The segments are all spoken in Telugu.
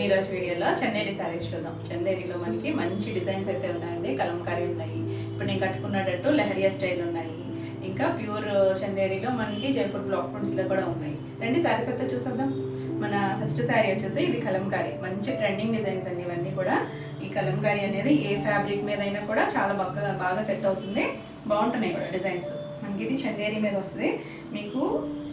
ఈరోజు వీడియోలో చందేరి శారీస్ చూద్దాం. చందేరిలో మనకి మంచి డిజైన్స్ అయితే ఉన్నాయండి. కలంకారీ ఉన్నాయి, ఇప్పుడు నేను కట్టుకున్నట్టు లెహరియా స్టైల్ ఉన్నాయి, ఇంకా ప్యూర్ చందేరిలో మనకి జైపూర్ బ్లాక్ ప్రింట్స్లో కూడా ఉన్నాయి. రెండు శారీస్ అయితే చూసేద్దాం. మన ఫస్ట్ శారీ వచ్చేసి ఇది కలంకారీ, మంచి ట్రెండింగ్ డిజైన్స్ అండి ఇవన్నీ కూడా. ఈ కలంకారీ అనేది ఏ ఫ్యాబ్రిక్ మీద అయినా కూడా చాలా బాగా సెట్ అవుతుంది, బాగుంటున్నాయి కూడా డిజైన్స్. మనకి ఇది చందేరి మీద వస్తుంది. మీకు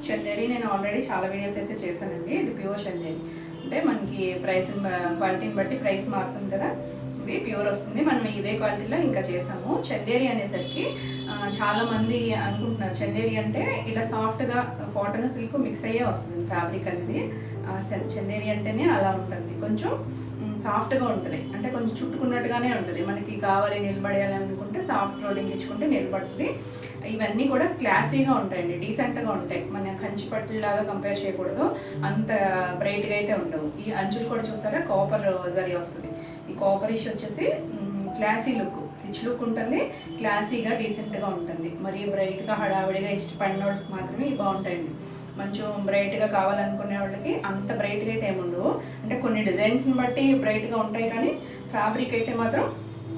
చందేరి నేను ఆల్రెడీ చాలా వీడియోస్ అయితే చేశానండి. ఇది ప్యూర్ చందేరి అంటే మనకి ప్రైస్ క్వాలిటీని బట్టి ప్రైస్ మారుతుంది కదా. ఇది ప్యూర్ వస్తుంది. మనం ఇదే క్వాలిటీలో ఇంకా చేసాము. చందేరి అనేసరికి చాలామంది అనుకుంటున్నారు చందేరి అంటే ఇలా సాఫ్ట్గా కాటన్ సిల్క్ మిక్స్ అయ్యే వస్తుంది ఫ్యాబ్రిక్ అనేది. చందేరి అంటేనే అలా ఉంటుంది, కొంచెం సాఫ్ట్గా ఉంటుంది, అంటే కొంచెం చుట్టుకున్నట్టుగానే ఉంటుంది. మనకి కావాలి నిలబడేయాలి అనుకుంటే సాఫ్ట్ రోలింగ్ ఇచ్చుకుంటే నిలబడుతుంది. ఇవన్నీ కూడా క్లాసీగా ఉంటాయండి, డీసెంట్గా ఉంటాయి. మన కంచి పట్టులాగా కంపేర్ చేయకూడదు, అంత బ్రైట్గా అయితే ఉండవు. ఈ అంచులు కూడా చూస్తారా కాపర్ జరీ వస్తుంది. ఈ కాపర్ ఇష్ వచ్చేసి క్లాసీ లుక్, రిచ్ లుక్ ఉంటుంది, క్లాసీగా డీసెంట్గా ఉంటుంది. మరి బ్రైట్గా హడావిడిగా ఇష్టపడిన వాళ్ళకి మాత్రమే ఇవి బాగుంటాయండి. కొంచెం బ్రైట్గా కావాలనుకునే వాళ్ళకి అంత బ్రైట్గా అయితే ఏముండవు, అంటే కొన్ని డిజైన్స్ని బట్టి బ్రైట్గా ఉంటాయి, కానీ ఫ్యాబ్రిక్ అయితే మాత్రం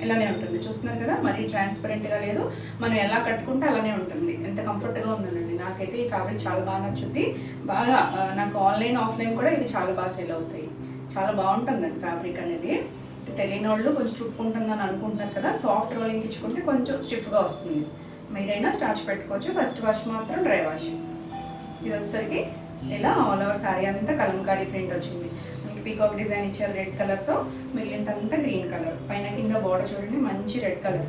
ఇలానే ఉంటుంది. చూస్తున్నారు కదా, మరీ ట్రాన్స్పరెంట్గా లేదు, మనం ఎలా కట్టుకుంటే అలానే ఉంటుంది. ఎంత కంఫర్ట్గా ఉందండి. నాకైతే ఈ ఫ్యాబ్రిక్ చాలా బాగా నచ్చుద్ది. బాగా నాకు ఆన్లైన్ ఆఫ్లైన్ కూడా ఇవి చాలా బాగా సేల్ అవుతాయి. చాలా బాగుంటుందండి ఫ్యాబ్రిక్ అనేది. తెలియని వాళ్ళు కొంచెం చుట్టుకుంటుందని అనుకుంటున్నారు కదా, సాఫ్ట్ రోలింగ్ ఇచ్చుకుంటే కొంచెం స్టిఫ్గా వస్తుంది. మీరైనా స్టార్చ్ పెట్టుకోవచ్చు. ఫస్ట్ వాష్ మాత్రం డ్రై వాష్. ఇది వచ్చేసరికి ఇలా ఆల్ ఓవర్ శారీ అంతా కలంకారీ ప్రింట్ వచ్చింది. మనకి పీకాక్ డిజైన్ ఇచ్చారు రెడ్ కలర్తో, మిగిలినంతా గ్రీన్ కలర్. పైన కింద బోర్డర్ చూడండి, మంచి రెడ్ కలర్,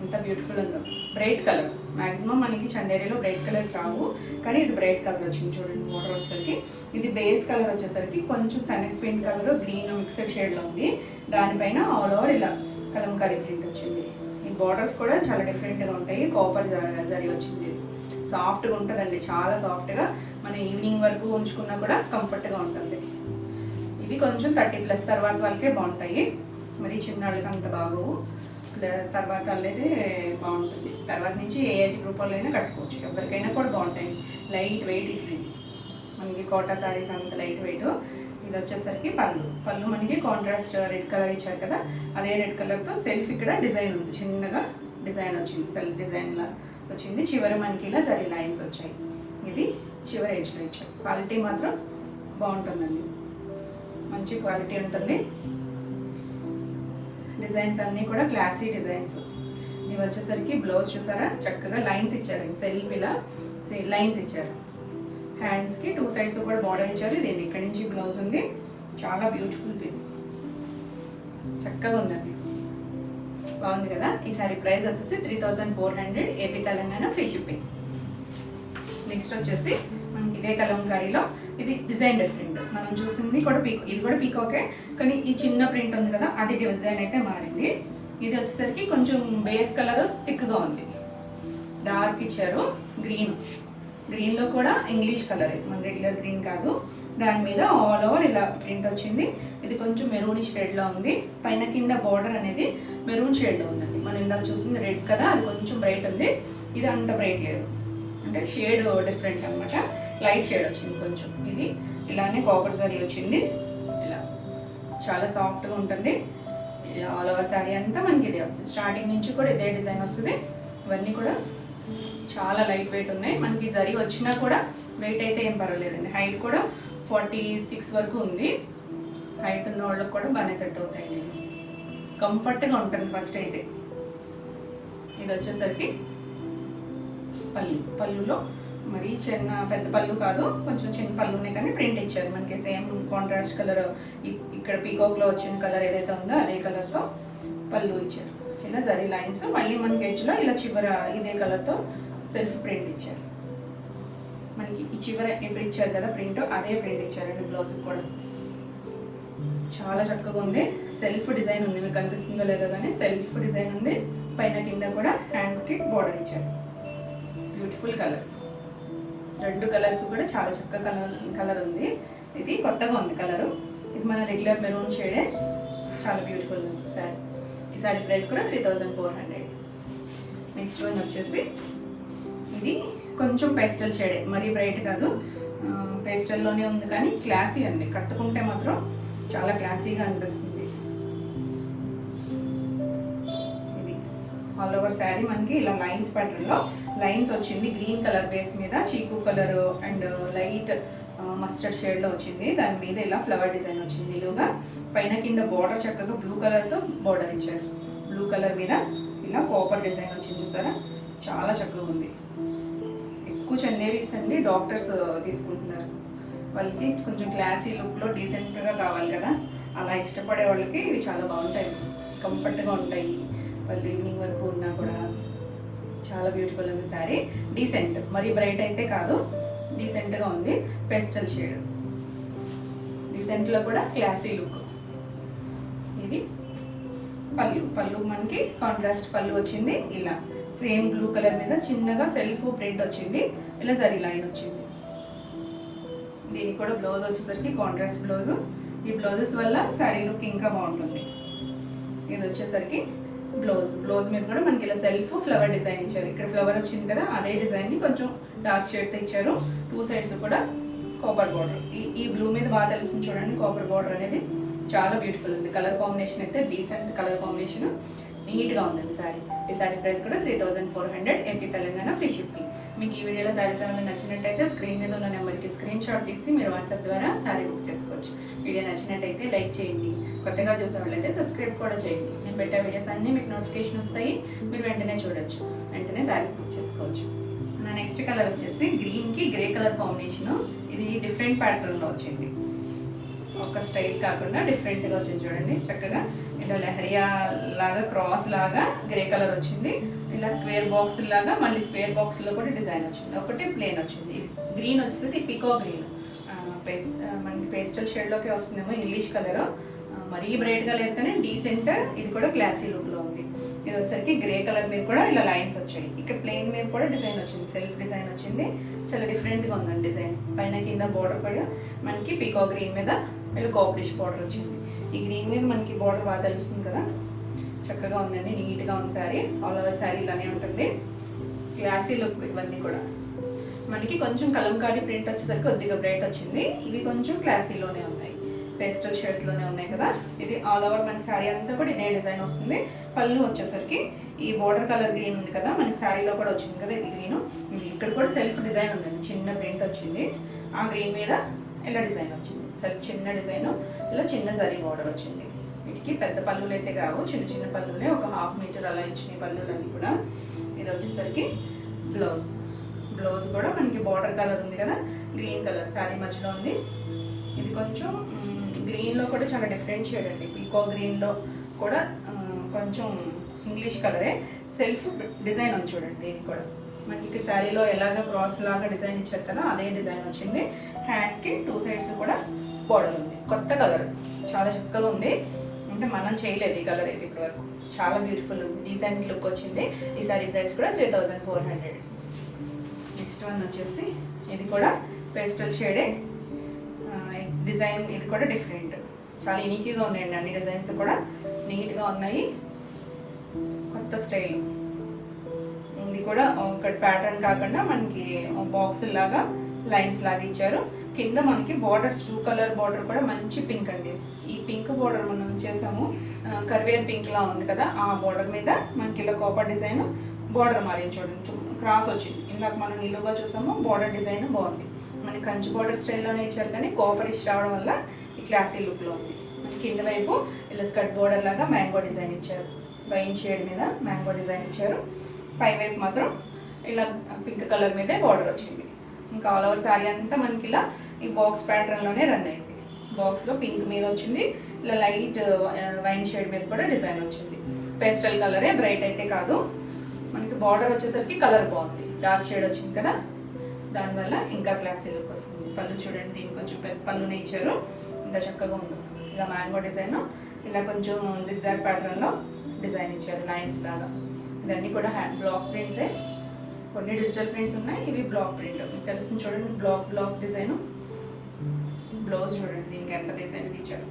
ఎంత బ్యూటిఫుల్ ఉందో. బ్రైట్ కలర్, మ్యాక్సిమం మనకి చందేరిలో బ్రైట్ కలర్స్ రావు, కానీ ఇది బ్రైట్ కలర్ వచ్చింది చూడండి. బోర్డర్ వచ్చేసరికి ఇది బేస్ కలర్ వచ్చేసరికి కొంచెం సనెట్ పింక్ కలర్ గ్రీన్ మిక్స్డ్ షేడ్లో ఉంది. దానిపైన ఆల్ ఓవర్ ఇలా కలంకారీ ప్రింట్ వచ్చింది. ఈ బోర్డర్స్ కూడా చాలా డిఫరెంట్గా ఉంటాయి. కాపర్ జరీ వచ్చింది, సాఫ్ట్గా ఉంటుందండి, చాలా సాఫ్ట్గా. మన ఈవినింగ్ వరకు ఉంచుకున్నా కూడా కంఫర్ట్గా ఉంటుంది. ఇవి కొంచెం 30+ తర్వాత వాళ్ళకే బాగుంటాయి, మరి చిన్నవాళ్ళకి అంత బాగోవు. తర్వాత వాళ్ళైతే బాగుంటుంది. తర్వాత నుంచి ఏ ఏజ్ గ్రూప్ వాళ్ళైనా కట్టుకోవచ్చు, ఎవరికైనా కూడా బాగుంటాయి. లైట్ వెయిట్ ఇది మనకి కోటా శారీస్ అంత లైట్ వెయిట్. ఇది వచ్చేసరికి పళ్ళు మనకి కాంట్రాస్ట్ రెడ్ కలర్ ఇచ్చారు కదా, అదే రెడ్ కలర్తో సెల్ఫ్ ఇక్కడ డిజైన్ ఉంది, చిన్నగా డిజైన్ వచ్చింది, సెల్ఫ్ డిజైన్లా వచ్చింది. చివరి మనకి ఇలా జరీ లైన్స్ వచ్చాయి. ఇది చివరి ఎడ్జ్లో ఇచ్చారు. క్వాలిటీ మాత్రం బాగుంటుందండి, మంచి క్వాలిటీ ఉంటుంది. డిజైన్స్ అన్నీ కూడా క్లాసీ డిజైన్స్. ఇవి వచ్చేసరికి బ్లౌజ్ చూసారా, చక్కగా లైన్స్ ఇచ్చారు, సెల్ఫ్ ఇలా లైన్స్ ఇచ్చారు. హ్యాండ్స్కి 2 సైడ్స్ కూడా బార్డర్ ఇచ్చారు. దీన్ని ఇక్కడి నుంచి బ్లౌజ్ ఉంది. చాలా బ్యూటిఫుల్ పీస్, చక్కగా ఉందండి, బాగుంది కదా. ఈ సారీ ప్రైస్ వచ్చేసి 3400, AP Telangana free shipping. Next వచ్చేసి మనకి ఇదే కలంకారీలో ఇది డిజైన్ డిఫరెంట్. మనం చూసింది కూడా ఇది కూడా పీకాకే, కానీ ఈ చిన్న ప్రింట్ ఉంది కదా, అది డిజైన్ అయితే మారింది. ఇది వచ్చేసరికి కొంచెం బేస్ కలర్ థిక్గా ఉంది, డార్క్ ఇచ్చారు. గ్రీన్లో కూడా ఇంగ్లీష్ కలర్, మన రెగ్యులర్ గ్రీన్ కాదు. దాని మీద ఆల్ ఓవర్ ఇలా ప్రింట్ వచ్చింది. ఇది కొంచెం మెరూనిష్ షేడ్లో ఉంది. పైన కింద బార్డర్ అనేది మెరూన్ షేడ్లో ఉందండి. మనం ఇందాక చూసింది రెడ్ కదా, అది కొంచెం బ్రైట్ ఉంది, ఇది అంత బ్రైట్ లేదు, అంటే షేడ్ డిఫరెంట్ అనమాట. లైట్ షేడ్ వచ్చింది కొంచెం. ఇది ఇలానే కాపర్ జరీ వచ్చింది, ఇలా చాలా సాఫ్ట్గా ఉంటుంది. ఆల్ ఓవర్ శారీ అంతా మనకి ఇదే వస్తుంది. స్టార్టింగ్ నుంచి కూడా ఇదే డిజైన్ వస్తుంది. ఇవన్నీ కూడా చాలా లైట్ వెయిట్ ఉన్నాయి. మనకి జరీ వచ్చినా కూడా వెయిట్ అయితే ఏం పర్వాలేదండి. హైట్ కూడా 46 వరకు ఉంది. హైట్ ఉన్న వాళ్ళకి కూడా బాగానే సెట్ అవుతాయండి, కంఫర్ట్గా ఉంటుంది. ఫస్ట్ అయితే ఇది వచ్చేసరికి పళ్ళులో మరి పెద్ద పళ్ళు కాదు, కొంచెం చిన్న పళ్ళు ఉన్నాయి, కానీ ప్రింట్ ఇచ్చారు మనకి సేమ్ కాంట్రాస్ట్ కలర్. ఇక్కడ పీకాక్లో వచ్చిన కలర్ ఏదైతే ఉందో అదే కలర్తో పళ్ళు ఇచ్చారు. ఇలా జరీ లైన్స్, మళ్ళీ మనకి ఎడ్జ్లో ఇలా చివర ఇదే కలర్తో సెల్ఫ్ ప్రింట్ ఇచ్చారు. మనకి ఈ చివర ఇప్పుడు ఇచ్చారు కదా ప్రింట్, అదే ప్రింట్ ఇచ్చారండి బ్లౌజ్ కూడా. చాలా చక్కగా ఉంది. సెల్ఫ్ డిజైన్ ఉంది, మీకు కనిపిస్తుందో లేదో కానీ సెల్ఫ్ డిజైన్ ఉంది. పైన కింద కూడా హ్యాండ్స్కి బోర్డర్ ఇచ్చారు. బ్యూటిఫుల్ కలర్, 2 కలర్స్ కూడా చాలా చక్కగా కలర్ ఉంది. ఇది కొత్తగా ఉంది కలరు. ఇది మన రెగ్యులర్ మెరూన్ షేడే, చాలా బ్యూటిఫుల్ ఉంది శారీ. ఈ శారీ ప్రైస్ కూడా 3400. నెక్స్ట్ వన్ వచ్చేసి ఇది కొంచెం పేస్టల్ షేడే, మరీ బ్రైట్ కాదు, పేస్టల్లోనే ఉంది, కానీ క్లాసీ అండి. కట్టుకుంటే మాత్రం చాలా క్లాసీగా అనిపిస్తుంది. ఇది ఆల్ ఓవర్ శారీ మనకి ఇలా లైన్స్ ప్యాటర్న్లో లైన్స్ వచ్చింది. గ్రీన్ కలర్ బేస్ మీద చీకు కలర్ అండ్ లైట్ మస్టర్డ్ షేడ్లో వచ్చింది. దాని మీద ఇలా ఫ్లవర్ డిజైన్ వచ్చింది. నిలువుగా పైన కింద బార్డర్ చక్కగా బ్లూ కలర్తో బార్డర్ ఇచ్చారు. బ్లూ కలర్ మీద ఇలా కాపర్ డిజైన్ వచ్చింది చూసారా, చాలా చక్కగా ఉంది. ఎక్కువ చందేరీస్ అండి డాక్టర్స్ తీసుకుంటున్నారు. వాళ్ళకి కొంచెం క్లాసీ లుక్లో డీసెంట్గా కావాలి కదా, అలా ఇష్టపడే వాళ్ళకి ఇవి చాలా బాగుంటాయి, కంఫర్ట్గా ఉంటాయి. వాళ్ళు ఈవినింగ్ వరకు ఉన్నా కూడా చాలా బ్యూటిఫుల్ ఉంది శారీ. డీసెంట్, మరీ బ్రైట్ అయితే కాదు, డీసెంట్గా ఉంది. పేస్టల్ షేడ్, డీసెంట్లో కూడా క్లాసీ లుక్. ఇది పళ్ళు మనకి కాంట్రాస్ట్ పళ్ళు వచ్చింది. ఇలా సేమ్ బ్లూ కలర్ మీద చిన్నగా సెల్ఫ్ ప్రింట్ వచ్చింది. ఇలా జరీ లైన్ వచ్చింది. దీనికి కూడా బ్లౌజ్ వచ్చేసరికి కాంట్రాస్ట్ బ్లౌజ్. ఈ బ్లౌజెస్ వల్ల శారీ లుక్ ఇంకా బాగుంటుంది. ఇది వచ్చేసరికి బ్లౌజ్ మీద కూడా మనకి ఇలా సెల్ఫ్ ఫ్లవర్ డిజైన్ ఇచ్చారు. ఇక్కడ ఫ్లవర్ వచ్చింది కదా, అదే డిజైన్ని కొంచెం డార్క్ షేడ్తో ఇచ్చారు. 2 సైడ్స్ కూడా కాపర్ బార్డర్. ఈ బ్లూ మీద బాగా తెలుస్తుంది చూడండి, కాపర్ బార్డర్ అనేది చాలా బ్యూటిఫుల్ ఉంది. కలర్ కాంబినేషన్ అయితే డీసెంట్ కలర్ కాంబినేషన్, నీట్గా ఉందండి శారీ. ఈ శారీ ప్రైస్ కూడా 3400, ఏపీ తెలంగాణ, ఫ్రీ షిప్పింగ్. మీకు ఈ వీడియోలో శారీస్ ఏమైనా నచ్చినట్టయితే స్క్రీన్ మీద ఉన్న నెంబర్కి స్క్రీన్ షాట్ తీసి మీరు వాట్సాప్ ద్వారా శారీ బుక్ చేసుకోవచ్చు. వీడియో నచ్చినట్టయితే లైక్ చేయండి, కొత్తగా చూసే వాళ్ళైతే సబ్స్క్రైబ్ కూడా చేయండి. నేను పెట్టే వీడియోస్ అన్నీ మీకు నోటిఫికేషన్ వస్తాయి, మీరు వెంటనే చూడొచ్చు, వెంటనే శారీస్ బుక్ చేసుకోవచ్చు. నా నెక్స్ట్ కలర్ వచ్చేసి గ్రీన్కి గ్రే కలర్ కాంబినేషను. ఇది డిఫరెంట్ ప్యాటర్న్లో వచ్చింది, ఒక స్టైల్ కాకుండా డిఫరెంట్గా వచ్చింది చూడండి. చక్కగా ఇలా లెహరియా లాగా క్రాస్ లాగా గ్రే కలర్ వచ్చింది. ఇలా స్క్వేర్ బాక్స్ లాగా మళ్ళీ స్క్వేర్ బాక్స్లో కూడా డిజైన్ వచ్చింది. ఒకటి ప్లేన్ వచ్చింది. ఇది గ్రీన్ వచ్చేసి పీకో గ్రీన్, మనకి పేస్టల్ షేడ్లోకి వస్తుందేమో, ఇంగ్లీష్ కలర్, మరీ బ్రైట్గా లేదు కానీ డీసెంట్. ఇది కూడా క్లాసీ లుక్లో ఉంది. ఇది వచ్చేసరికి గ్రే కలర్ మీద కూడా ఇలా లైన్స్ వచ్చాయి. ఇక్కడ ప్లెయిన్ మీద కూడా డిజైన్ వచ్చింది, సెల్ఫ్ డిజైన్ వచ్చింది. చాలా డిఫరెంట్గా ఉందండి డిజైన్. పైన కింద బార్డర్ కూడా మనకి పీకో గ్రీన్ మీద ఇలా కాపరిష్ బార్డర్ వచ్చింది. ఈ గ్రీన్ మీద మనకి బార్డర్ బాగా తెలుస్తుంది కదా, చక్కగా ఉందండి, నీట్గా ఉంది శారీ. ఆల్ ఓవర్ శారీ ఇలానే ఉంటుంది, క్లాసీ లుక్. ఇవన్నీ కూడా మనకి కొంచెం కలంకారీ ప్రింట్ వచ్చేసరికి కొద్దిగా బ్రైట్ వచ్చింది. ఇవి కొంచెం క్లాసీలోనే ఉన్నాయి, పేస్టల్ షేడ్స్లోనే ఉన్నాయి కదా. ఇది ఆల్ ఓవర్ మనకి శారీ అంతా కూడా ఇదే డిజైన్ వస్తుంది. పళ్ళు వచ్చేసరికి ఈ బార్డర్ కలర్ గ్రీన్ ఉంది కదా, మనకి శారీలో కూడా వచ్చింది కదా ఇది గ్రీన్. ఇక్కడ కూడా సెల్ఫ్ డిజైన్ ఉందండి, చిన్న ప్రింట్ వచ్చింది. ఆ గ్రీన్ మీద ఇలా డిజైన్ వచ్చింది, సెల్ఫ్ చిన్న డిజైన్, ఇలా చిన్న జరీ బార్డర్ వచ్చింది. వీటికి పెద్ద పళ్ళులు అయితే కావు, చిన్న చిన్న పళ్ళులే, ఒక 1/2 మీటర్ అలా ఇచ్చిన పళ్ళులన్నీ కూడా. ఇది వచ్చేసరికి బ్లౌజ్ కూడా మనకి బార్డర్ కలర్ ఉంది కదా, గ్రీన్ కలర్ శారీ మధ్యలో ఉంది. ఇది కొంచెం గ్రీన్లో కూడా చాలా డిఫరెంట్ షేడ్ అండి. పీకో గ్రీన్లో కూడా కొంచెం ఇంగ్లీష్ కలరే, సెల్ఫ్ డిజైన్ ఉంది చూడండి. దీనికి కూడా మనకి ఇక్కడ శారీలో ఎలాగ క్రాస్ లాగా డిజైన్ ఇచ్చారు కదా, అదే డిజైన్ వచ్చింది. హ్యాండ్కి 2 సైడ్స్ కూడా బార్డర్ ఉంది. కొత్త కలర్, చాలా చక్కగా ఉంది. అంటే మనం చేయలేదు ఈ కలర్ అయితే ఇప్పటి వరకు. చాలా బ్యూటిఫుల్ ఉంది, డీసెంట్ లుక్ వచ్చింది. ఈ శారీ ప్రైస్ కూడా 3400. నెక్స్ట్ వన్ వచ్చేసి ఇది కూడా పేస్టల్ షేడే డిజైన్. ఇది కూడా డిఫరెంట్, చాలా యూనిక్గా ఉన్నాయండి. అన్ని డిజైన్స్ కూడా నీట్గా ఉన్నాయి, కొత్త స్టైల్. ఇది కూడా ఒక ప్యాటర్న్ కాకుండా మనకి బాక్స్ లాగా లైన్స్ లాగా ఇచ్చారు. కింద మనకి బార్డర్స్ 2 కలర్ బార్డర్ కూడా మంచి పింక్ అండి. ఈ పింక్ బార్డర్ మనం చేసాము, కర్వేర్ పింక్ లా ఉంది కదా, ఆ బార్డర్ మీద మనకి ఇలా కాపర్ డిజైన్ బార్డర్ మారింది చూడండి, క్రాస్ వచ్చింది. ఇందాక మనం నిలువుగా చూసాము, బార్డర్ డిజైన్ బాగుంది. మనకి కంచి బార్డర్ స్టైల్లోనే ఇచ్చారు కానీ కాపరిష్ రావడం వల్ల ఈ క్లాసీ లుక్లో ఉంది. మనకి కింద వైపు ఇలా స్కర్ట్ బార్డర్ లాగా మ్యాంగో డిజైన్ ఇచ్చారు, వైన్ షేడ్ మీద మ్యాంగో డిజైన్ ఇచ్చారు. పై వైపు మాత్రం ఇలా పింక్ కలర్ మీదే బార్డర్ వచ్చింది. ఇంకా ఆల్ ఓవర్ శారీ అంతా మనకి ఇలా ఈ బాక్స్ ప్యాటర్న్లోనే రన్ అయింది. బాక్స్లో పింక్ మీద వచ్చింది, ఇలా లైట్ వైన్ షేడ్ మీద కూడా డిజైన్ వచ్చింది. పేస్టల్ కలరే, బ్రైట్ అయితే కాదు. మనకి బార్డర్ వచ్చేసరికి కలర్ బాగుంది, డార్క్ షేడ్ వచ్చింది కదా, దానివల్ల ఇంకా క్లాసీ లుక్ వస్తుంది. పళ్ళు చూడండి, దీనికి కొంచెం పెద్ద పళ్ళునే ఇచ్చారు, ఇంకా చక్కగా ఉంది. ఇలా మ్యాంగో డిజైన్, ఇలా కొంచెం జిగ్జాగ్ ప్యాటర్న్లో డిజైన్ ఇచ్చారు, లైన్స్ లాగా. ఇవన్నీ కూడా బ్లాక్ ప్రింట్సే, కొన్ని డిజిటల్ ప్రింట్స్ ఉన్నాయి, ఇవి బ్లాక్ ప్రింట్. తెలుస్తుంది చూడండి, బ్లాక్ డిజైన్. బ్లౌజ్ చూడండి, దీనికి ఎంత డిజైన్ ఇచ్చారు,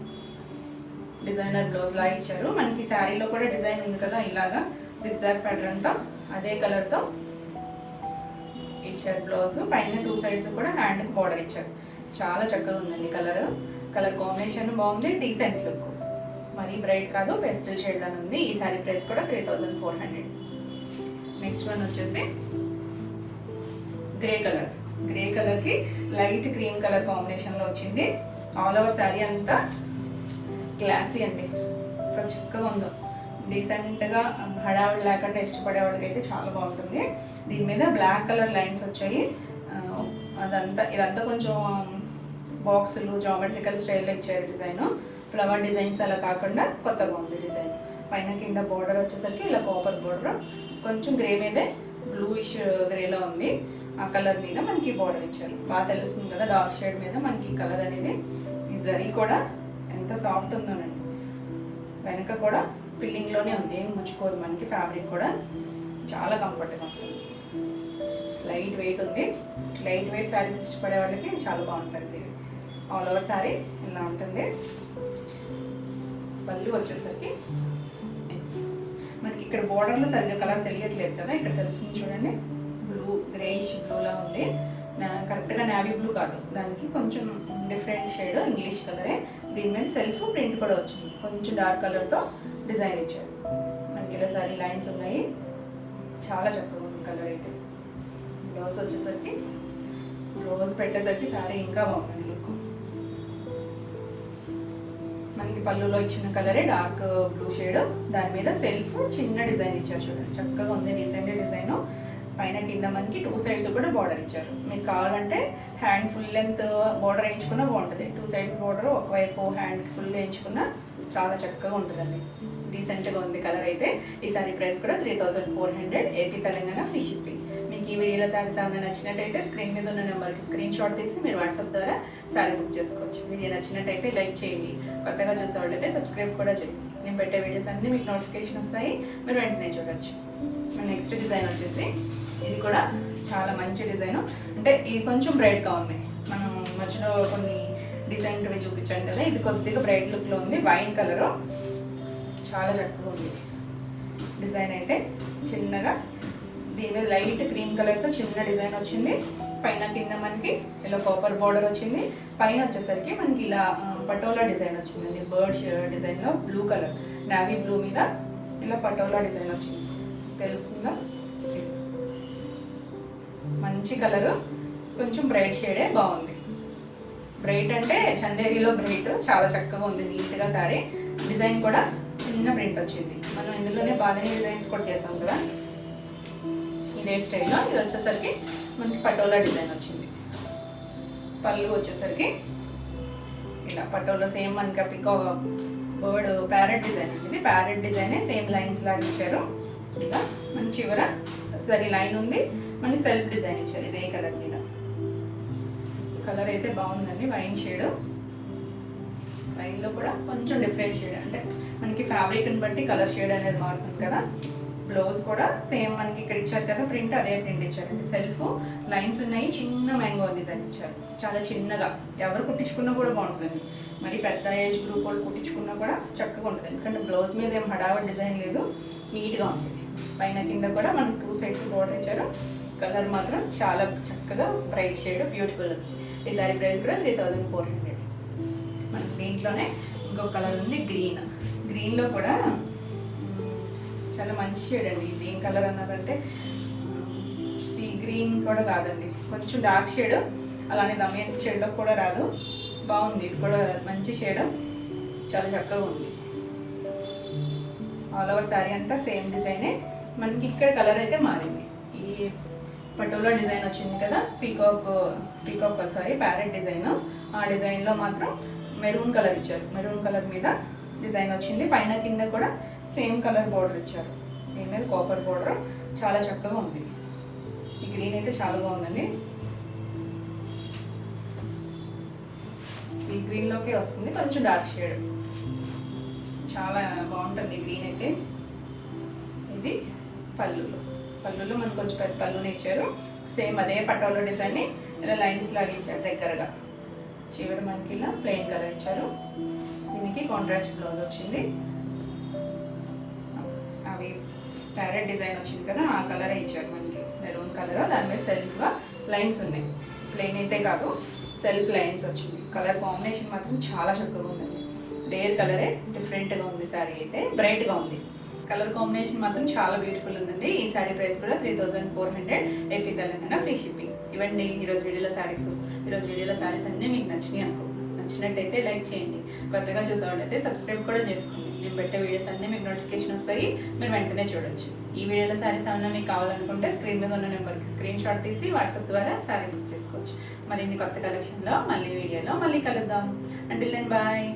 డిజైనర్ బ్లౌజ్ లా ఇచ్చారు. మనకి శారీలో కూడా డిజైన్ ఉంది కదా, ఇలాగా జిగ్జాగ్ ప్యాటర్న్తో అదే కలర్తో ఇచ్చారు బ్లౌజ్. పైన 2 సైడ్స్ కూడా హ్యాండ్కి బార్డర్ ఇచ్చారు. చాలా చక్కగా ఉందండి కలర్. కలర్ కాంబినేషన్ బాగుంది, డీసెంట్ లుక్, మరీ బ్రైట్ కాదు, పెస్టల్ షేడ్ అని ఉంది. ఈ సారీ ప్రైస్ కూడా 3400. నెక్స్ట్ వన్ వచ్చేసి గ్రే కలర్. గ్రే కలర్కి లైట్ క్రీమ్ కలర్ కాంబినేషన్లో వచ్చింది. ఆల్ ఓవర్ శారీ అంతా క్లాసీ అండి, ఎంత చక్కగా ఉందో. డీసెంట్గా హడావిడి లేకుండా ఇష్టపడే వాళ్ళకి అయితే చాలా బాగుంటుంది. దీని మీద బ్లాక్ కలర్ లైన్స్ వచ్చాయి. ఇదంతా కొంచెం బాక్సులు జామెట్రికల్ స్టైల్లో ఇచ్చారు డిజైన్. ఫ్లవర్ డిజైన్స్ అలా కాకుండా కొత్తగా ఉంది డిజైన్. పైన కింద బోర్డర్ వచ్చేసరికి ఇలా కాపర్ బోర్డర్, కొంచెం గ్రే మీదే బ్లూయిష్ గ్రేలో ఉంది. ఆ కలర్ మీద మనకి బోర్డర్ ఇచ్చారు. బాగా తెలుస్తుంది కదా డార్క్ షేడ్ మీద మనకి కలర్ అనేది. ఈ జరీ కూడా ఎంత సాఫ్ట్ ఉందోనండి. వెనక కూడా ఫిల్లింగ్లోనే ఉంది, ఏం ముచ్చుకోదు మనకి. ఫ్యాబ్రిక్ కూడా చాలా కంఫర్ట్గా ఉంటుంది, లైట్ వెయిట్ ఉంది. లైట్ వెయిట్ శారీస్ ఇష్టపడే వాళ్ళకి చాలా బాగుంటుంది. ఆల్ ఓవర్ శారీ ఇలా ఉంటుంది. పళ్ళు వచ్చేసరికి మనకి ఇక్కడ బోర్డర్లో సరిగ్గా కలర్ తెలియట్లేదు కదా, ఇక్కడ తెలుస్తుంది చూడండి. బ్లూ, గ్రేయిష్ బ్లూలా ఉంది. కరెక్ట్గా నావీ బ్లూ కాదు, దానికి కొంచెం డిఫరెంట్ షేడ్ ఇంగ్లీష్ కలరే. దీని మీద సెల్ఫ్ ప్రింట్ కూడా వచ్చింది, కొంచెం డార్క్ కలర్తో డిజైన్ ఇచ్చారు. మనకి ఇలా సారీ లైన్స్ ఉన్నాయి, చాలా చక్కగా ఉంది కలర్ అయితే. బ్లౌజ్ వచ్చేసరికి, బ్లౌజ్ పెట్టేసరికి సారీ ఇంకా బాగుంది లుక్. మనకి పళ్ళులో ఇచ్చిన కలరే డార్క్ బ్లూ షేడ్, దాని మీద సెల్ఫ్ చిన్న డిజైన్ ఇచ్చారు చూడండి, చక్కగా ఉంది. Decent design. పైన కింద మనకి 2 సైడ్స్ కూడా బార్డర్ ఇచ్చారు. మీకు కావాలంటే హ్యాండ్ ఫుల్ లెంత్ బార్డర్ వేయించుకున్నా బాగుంటుంది. 2 సైడ్స్ బార్డర్, ఒకవైపు హ్యాండ్ ఫుల్ వేయించుకున్నా చాలా చక్కగా ఉంటుందండి. డీసెంట్గా ఉంది కలర్ అయితే. ఈ సారీ ప్రైస్ కూడా 3400. AP Telangana free shipping. మీకు ఈ వీడియోలో సారీస్ ఏమైనా నచ్చినట్టయితే స్క్రీన్ మీద ఉన్న నెంబర్కి స్క్రీన్ షాట్ తీసి మీరు వాట్సాప్ ద్వారా సారీ బుక్ చేసుకోవచ్చు. వీడియో నచ్చినట్టయితే లైక్ చేయండి, కొత్తగా చూసేవాళ్ళైతే సబ్స్క్రైబ్ కూడా చేయండి. నేను పెట్టే వీడియోస్ అన్నీ మీకు నోటిఫికేషన్ వస్తాయి, మీరు వెంటనే చూడొచ్చు. నెక్స్ట్ డిజైన్ వచ్చేసి ఇది కూడా చాలా మంచి డిజైన్. అంటే ఇది కొంచెం బ్రైట్గా ఉంది. మనం మధ్యలో కొన్ని డిజైన్వి చూపించాను కదా, ఇది కొద్దిగా బ్రైట్ లుక్లో ఉంది. వైన్ కలరు చాలా చక్కగా ఉంది డిజైన్ అయితే. చిన్నగా దీని మీద లైట్ క్రీమ్ కలర్తో చిన్న డిజైన్ వచ్చింది. పైన కింద మనకి ఇలా కాపర్ బార్డర్ వచ్చింది. పైన వచ్చేసరికి మనకి ఇలా పటోలా డిజైన్ వచ్చింది. బర్డ్ డిజైన్లో బ్లూ కలర్, నావీ బ్లూ మీద ఇలా పటోలా డిజైన్ వచ్చింది, తెలుస్తుందా? మంచి కలరు, కొంచెం బ్రైట్ షేడే, బాగుంది. బ్రైట్ అంటే చందేరిలో బ్రైట్, చాలా చక్కగా ఉంది. నీట్గా సారీ. డిజైన్ కూడా చిన్న ప్రింట్ వచ్చింది. మనం ఇందులోనే బాగానే డిజైన్స్ కూడా చేసాం కదా ఇదే స్టైల్లో. ఇది వచ్చేసరికి మనకి పటోలా డిజైన్ వచ్చింది. పళ్ళు వచ్చేసరికి ఇలా పటోలా సేమ్ మనకి పికో బర్డ్ ప్యారెట్ డిజైన్. ఇది ప్యారెట్ డిజైనే, సేమ్ లైన్స్ లాగా ఇచ్చారు. ఇలా మన చివర జరీ లైన్ ఉంది, మళ్ళీ సెల్ఫ్ డిజైన్ ఇచ్చారు ఇదే కలర్ మీద. కలర్ అయితే బాగుందండి, వైన్ షేడ్. వైన్లో కూడా కొంచెం డిఫరెంట్ షేడ్, అంటే మనకి ఫ్యాబ్రిక్ని బట్టి కలర్ షేడ్ అనేది మారుతుంది కదా. బ్లౌజ్ కూడా సేమ్ మనకి ఇక్కడ ఇచ్చారు కదా ప్రింట్, అదే ప్రింట్ ఇచ్చారండి. సెల్ఫ్ లైన్స్ ఉన్నాయి, చిన్న మ్యాంగో డిజైన్ ఇచ్చారు, చాలా చిన్నగా. ఎవరు కుట్టించుకున్నా కూడా బాగుంటుంది. మరి పెద్ద ఏజ్ గ్రూప్ వాళ్ళు కుట్టించుకున్నా కూడా చక్కగా ఉంటుంది, ఎందుకంటే బ్లౌజ్ మీద ఏం హడావిడి డిజైన్ లేదు, నీట్గా ఉంటుంది. పైన కింద కూడా మనకు 2 సైడ్స్ బార్డర్ ఇచ్చారు. కలర్ మాత్రం చాలా చక్కగా బ్రైట్ షేడ్, బ్యూటిఫుల్ ఉంది. ఈ సారీ ప్రైస్ కూడా 3400. మనకి దీంట్లోనే ఇంకొక కలర్ ఉంది, గ్రీన్. గ్రీన్లో కూడా చాలా మంచి షేడ్ అండి. ఇది ఏం కలర్ అన్నారంటే సీ గ్రీన్ కూడా కాదండి, కొంచెం డార్క్ షేడ్, అలానే దమయంతి షేడ్లో కూడా రాదు. బాగుంది, ఇది కూడా మంచి షేడ్, చాలా చక్కగా ఉంది. ఆల్ ఓవర్ శారీ అంతా సేమ్ డిజైనే. మనకి ఇక్కడ కలర్ అయితే మారింది. ఈ పటోలా డిజైన్ వచ్చింది కదా, పీకాక్ సారీ ప్యారెట్ డిజైన్. ఆ డిజైన్లో మాత్రం మెరూన్ కలర్ ఇచ్చారు. మెరూన్ కలర్ మీద డిజైన్ వచ్చింది. పైన కింద కూడా సేమ్ కలర్ బార్డర్ ఇచ్చారు. దీని మీద కాపర్ బార్డర్, చాలా చక్కగా ఉంది. ఈ గ్రీన్ అయితే చాలా బాగుందండి. ఈ గ్రీన్లోకి వస్తుంది, కొంచెం డార్క్ షేడ్, చాలా బాగుంటుంది గ్రీన్ అయితే. ఇది పళ్ళులో మనకు కొంచెం పెద్ద పళ్ళుని ఇచ్చారు. సేమ్ అదే పటోలా డిజైన్ని ఇలా లైన్స్ లాగా ఇచ్చారు దగ్గరగా. చివరి మనకి ఇలా ప్లెయిన్ కలర్ ఇచ్చారు. దీనికి కాంట్రాస్ట్ బ్లౌజ్ వచ్చింది. అవి ప్యారెట్ డిజైన్ వచ్చింది కదా, ఆ కలరే ఇచ్చారు మనకి, మెరూన్ కలర్. దాని మీద సెల్ఫ్గా లైన్స్ ఉన్నాయి, ప్లెయిన్ అయితే కాదు, సెల్ఫ్ లైన్స్ వచ్చింది. కలర్ కాంబినేషన్ మాత్రం చాలా చక్కగా ఉంది. రేర్ కలరే, డిఫరెంట్గా ఉంది శారీ అయితే, బ్రైట్గా ఉంది. కలర్ కాంబినేషన్ మాత్రం చాలా బ్యూటిఫుల్ ఉందండి. ఈ శారీ ప్రైస్ కూడా 3400 ఏపీ తెలంగాణ ఫ్రీ షిప్పింగ్. ఇవ్వండి ఈరోజు వీడియోలో శారీస్. ఈరోజు వీడియోలో శారీస్ అన్నీ మీకు నచ్చినాయి అనుకో. నచ్చినట్టయితే లైక్ చేయండి. కొత్తగా చూసేవాళ్ళైతే సబ్స్క్రైబ్ కూడా చేసుకోండి. నేను పెట్టే వీడియోస్ అన్నీ మీకు నోటిఫికేషన్ వస్తాయి, మీరు వెంటనే చూడొచ్చు. ఈ వీడియోలో శారీస్ ఏమన్నా మీకు కావాలనుకుంటే స్క్రీన్ మీద ఉన్న నెంబర్కి స్క్రీన్ షాట్ తీసి వాట్సాప్ ద్వారా శారీ బుక్ చేసుకోవచ్చు. మరిన్ని కొత్త కలెక్షన్లో మళ్ళీ వీడియోలో మళ్ళీ కలుద్దాం. Until then bye.